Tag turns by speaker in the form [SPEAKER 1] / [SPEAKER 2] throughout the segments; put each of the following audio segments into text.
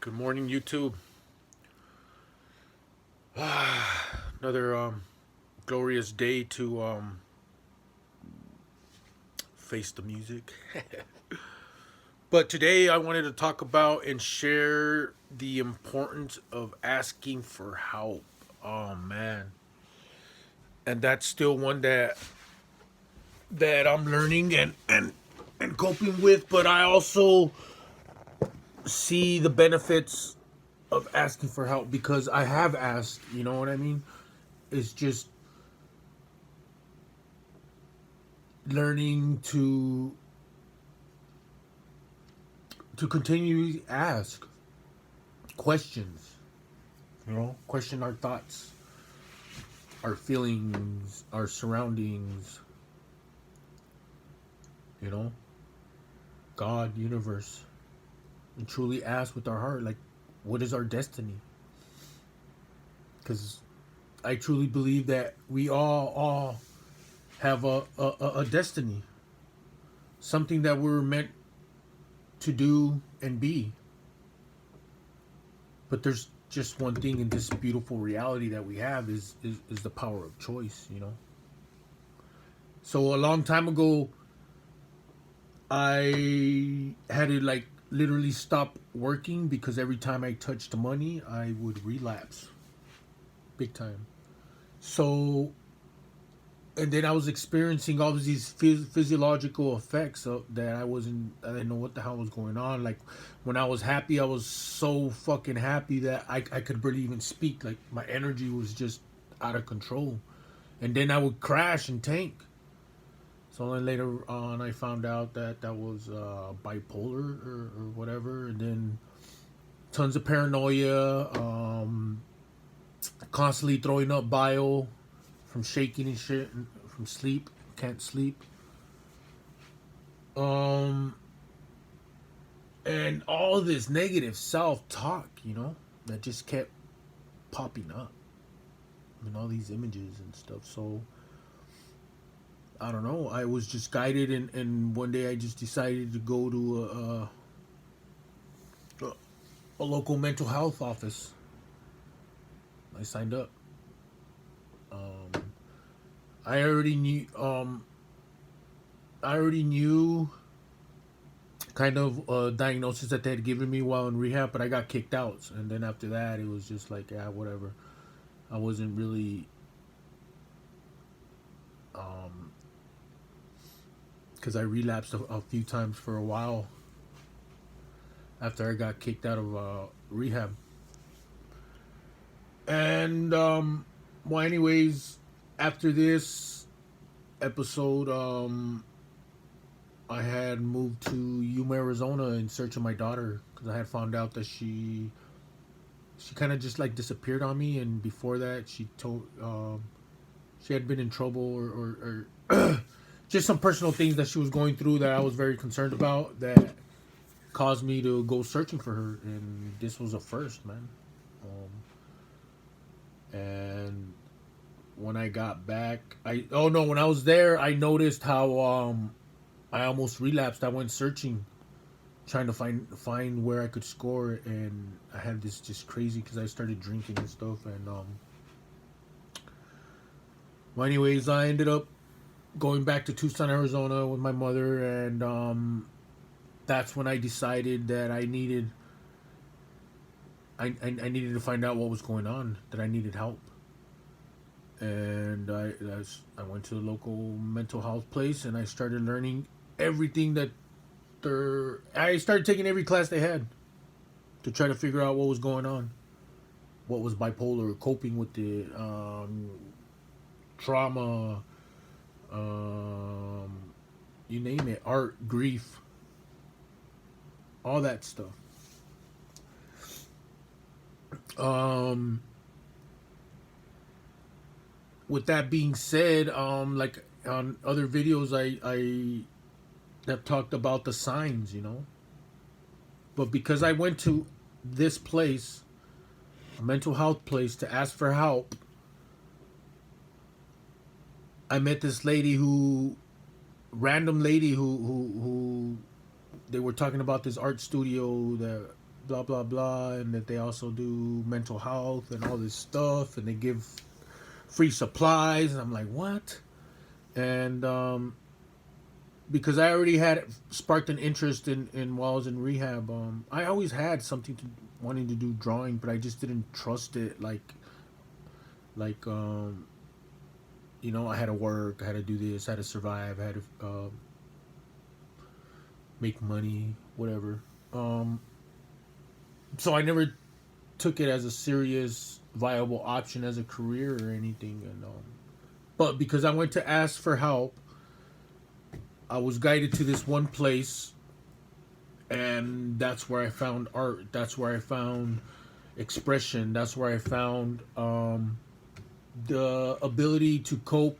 [SPEAKER 1] Good morning, YouTube. Another glorious day to face the music. But today I wanted to talk about and share the importance of asking for help. Oh man, and that's still one that I'm learning and coping with. But I also see the benefits of asking for help because I have asked. You know what I mean? It's just learning to continually ask questions, question our thoughts, our feelings, our surroundings, you know, God, universe, and truly ask with our heart, like, what is our destiny? Because I truly believe that we all have a destiny, something that we're meant to do and be. But there's just one thing in this beautiful reality that we have is the power of choice. So a long time ago, I had to like literally stop working because every time I touched money, I would relapse big time. So, and then I was experiencing all of these physiological effects that I didn't know what the hell was going on. Like when I was happy, I was so fucking happy that I could barely even speak. Like my energy was just out of control. And then I would crash and tank. So then later on, I found out that that was bipolar or whatever, and then tons of paranoia, constantly throwing up bile from shaking and shit, and from sleep, can't sleep, um, and all this negative self-talk, that just kept popping up, and all these images and stuff. So I don't know. I was just guided, and one day I just decided to go to a local mental health office. I signed up. Um, I already knew. I already knew kind of diagnosis that they had given me while in rehab, but I got kicked out. And then after that, it was just like, yeah, whatever. I wasn't really, because I relapsed a few times for a while after I got kicked out of rehab. And well, anyways, after this episode, I had moved to Yuma, Arizona in search of my daughter because I had found out that she kind of just like disappeared on me, and before that, she told she had been in trouble or just some personal things that she was going through that I was very concerned about that caused me to go searching for her, and this was a first, man. And when I got back, when I was there, I noticed how I almost relapsed. I went searching trying to find where I could score, and I had this just crazy because I started drinking and stuff. And well, anyways, I ended up going back to Tucson, Arizona, with my mother, and that's when I decided that I needed to find out what was going on, that I needed help, and I went to a local mental health place, and I started learning everything that I started taking every class they had to try to figure out what was going on, what was bipolar, coping with the trauma, um, you name it, art, grief, all that stuff. Um, with that being said, like on other videos, I have talked about the signs. But because I went to this place, a mental health place, to ask for help, I met this lady random lady who they were talking about this art studio blah blah blah, and that they also do mental health and all this stuff, and they give free supplies. And I'm like, what? And because I already had sparked an interest in while I was in rehab. I always had something to wanting to do drawing, but I just didn't trust it. Like I had to work, I had to do this, I had to survive, I had to make money, whatever. Um, so I never took it as a serious, viable option as a career or anything. And but because I went to ask for help, I was guided to this one place, and that's where I found art. That's where I found expression. That's where I found the ability to cope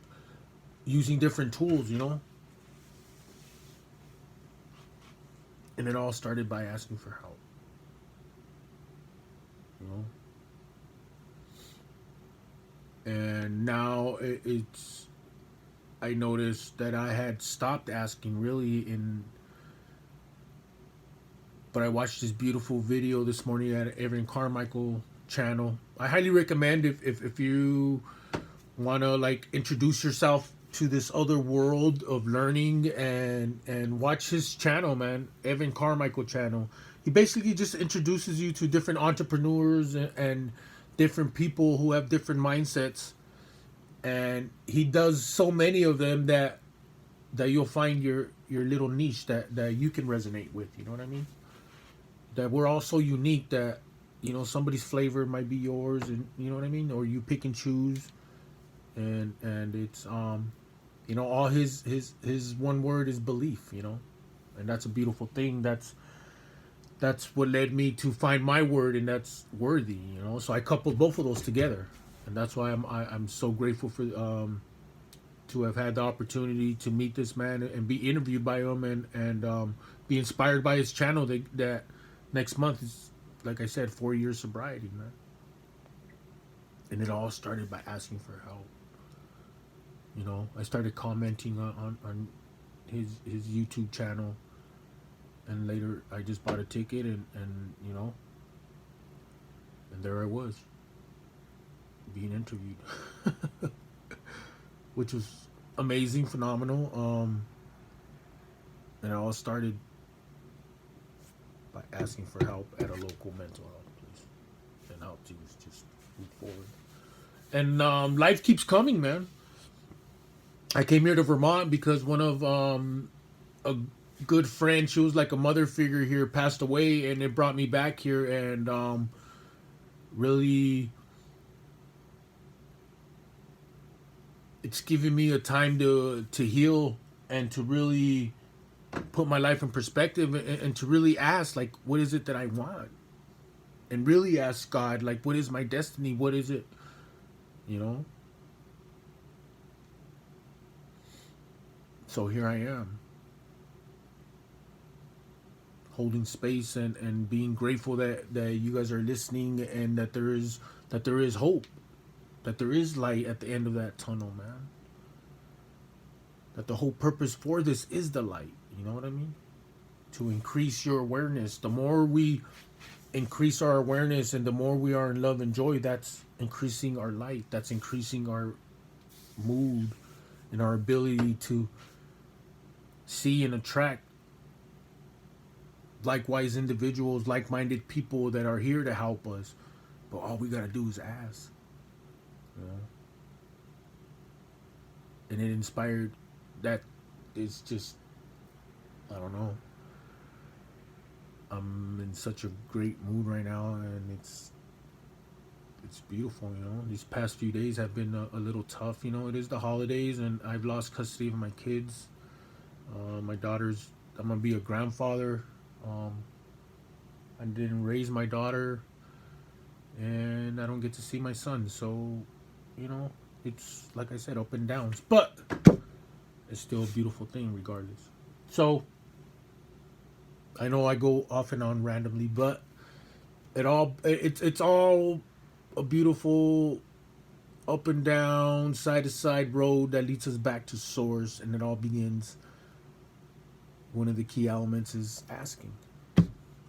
[SPEAKER 1] using different tools. And it all started by asking for help. You know, and now it's. I noticed that I had stopped asking really but I watched this beautiful video this morning at Evan Carmichael channel. I highly recommend if you want to like introduce yourself to this other world of learning and watch his channel, man. Evan Carmichael channel. He basically just introduces you to different entrepreneurs and different people who have different mindsets, and he does so many of them that you'll find your little niche that you can resonate with. You know what I mean? That we're all so unique that somebody's flavor might be yours, and you know what I mean, or you pick and choose. And it's all his one word is belief. And that's a beautiful thing. That's what led me to find my word, and that's worthy. So I coupled both of those together, and that's why I'm so grateful for to have had the opportunity to meet this man and be interviewed by him, and be inspired by his channel. That next month is, like I said, 4 years sobriety, man. And it all started by asking for help. I started commenting on his YouTube channel, and later I just bought a ticket, and there I was being interviewed, which was amazing, phenomenal. And it all started by asking for help at a local mental health place, and helped things just move forward. And life keeps coming, man. I came here to Vermont because one of a good friend, she was like a mother figure here, passed away, and it brought me back here, and really, it's given me a time to heal and to really put my life in perspective, and to really ask, like, what is it that I want, and really ask God, like, what is my destiny? What is it? So here I am, holding space, and being grateful that you guys are listening, and that there is hope, that there is light at the end of that tunnel, man. That the whole purpose for this is the light. You know what I mean? To increase your awareness. The more we increase our awareness, and the more we are in love and joy, that's increasing our light. That's increasing our mood and our ability to see and attract likewise individuals, like-minded people that are here to help us. But all we gotta do is ask. And it inspired that. It's just, I don't know, I'm in such a great mood right now, and it's beautiful. These past few days have been a little tough. It is the holidays, and I've lost custody of my kids. My daughter's, I'm gonna be a grandfather. I didn't raise my daughter, and I don't get to see my son. So, it's, like I said, up and downs, but it's still a beautiful thing regardless. So I know I go off and on randomly, but it's all a beautiful up and down, side to side road that leads us back to source, and it all begins. One of the key elements is asking.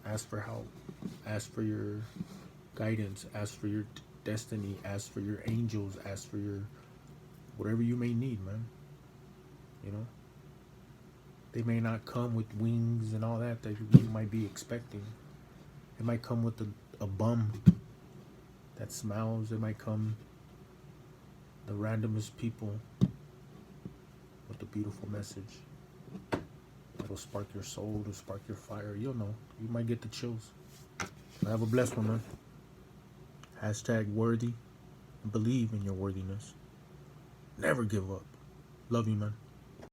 [SPEAKER 1] Ask for help. Ask for your guidance. Ask for your destiny. Ask for your angels. Ask for your whatever you may need, man. You know, they may not come with wings and all that you might be expecting. It might come with a bum that smiles. It might come the randomest people with a beautiful message that'll spark your soul, to spark your fire. You'll know. You might get the chills. Have a blessed one, man. Hashtag worthy. Believe in your worthiness. Never give up. Love you, man.